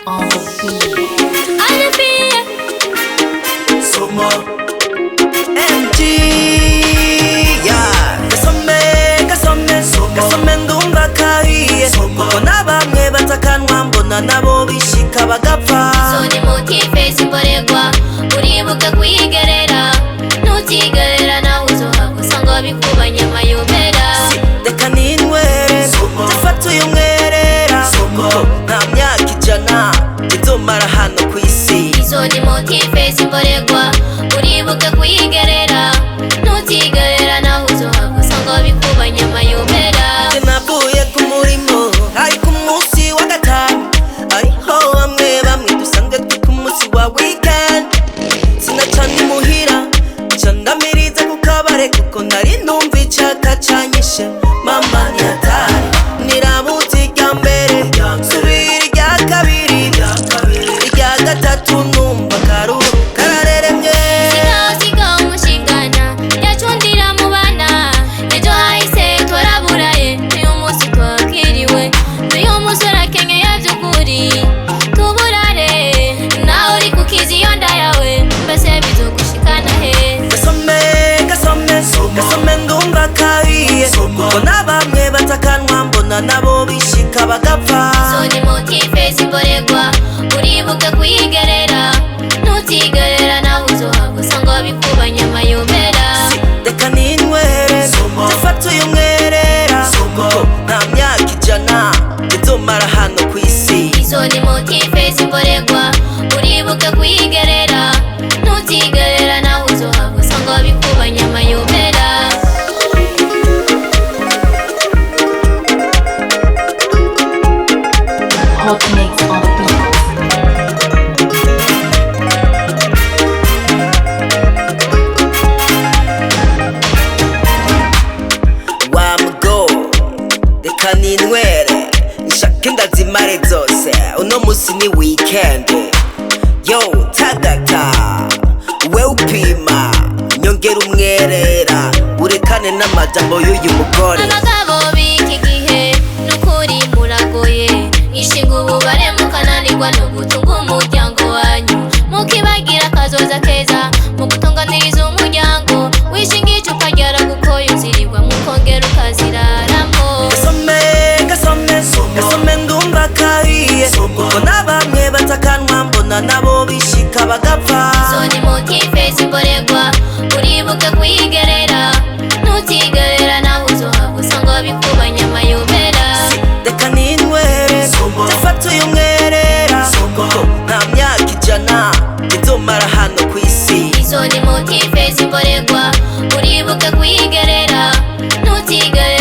on the beat. Soma MG, yeah. Gasome ndumva kahiye kuko na bamwe batakanwa mbona nabo bishika bagapfa. Soni motive simboregwa uribuka kwigerera nutigerera nawe uzohava usanga bikubanye amayobera. Reka ninywere ndafata uyu mwerera kuko nta myaka ijana izomara hano kw'isi. Soni motive simboregwa uribuka kwigerera nutigerera nawe uzohava usanga bikubanye amayobera. Navuye ku murimo ari ku munsi wa gatanu, ariho bamwe dusanzwe turi ku munsi wa weekend. Sinacana imuhira nca ndamiriza ku kabare kuko nari numva icaka canyishe. Mama ntiyatari nirabuze irya mbere nsubira irya kabiri irya gatatu numva karuhu karareremye. Sinasiga umushingana yacundira mu bana ejo hahise twaraburaye uyu munsi twakiriwe uyu munsi urakenyeye by'ukuri tuburare nawe uri kukiza iyo nda yawe mbese bizogushikana he. Gasome ndumva kahiye kuko na bamwe batakanwa mbona nabo bishika bagapfa. Soni motive simboregwa uribuka kwigerera nutigerera nawe uzohava usanga bikubanye amayobera. Reka ninywere ndafata uyu mwerera kuko nta myaka ijana izomara hano kw'isi. Soni motive simboregwa uribuka kwigerera nutigerera nawe uzohava usanga bikubanye amayobera. Hot mix on the Wamugo reka ninywere nshake ndazimare zose, uno musi ni weekend. Yo tagata we upima nyongera umwerera urekane n'amajambo y'uyu mugore. abagabo b'iki gihe n'ukuri muragoye mwishinga ububare mukananirwa no gutunga umuryango wanyu mukibagira akazoza keza mu gutunganiriza umuryango wishinga icupa ryaragukoye uzirirwa mukongera ukaziraramo. Gasome ndumva kahiye kuko na bamwe batakanwa mbona nabo bishika bagapfa. Soni motive simboregwa uribuka kwigerera nutigerera nawe uzohava usanga bikubanye amayobera. Reka ninywere ndafata uyu mwerera kuko nta myaka ijana izomara hano kw'isi. Soni motive simboregwa uribuka kwigerera nutigerera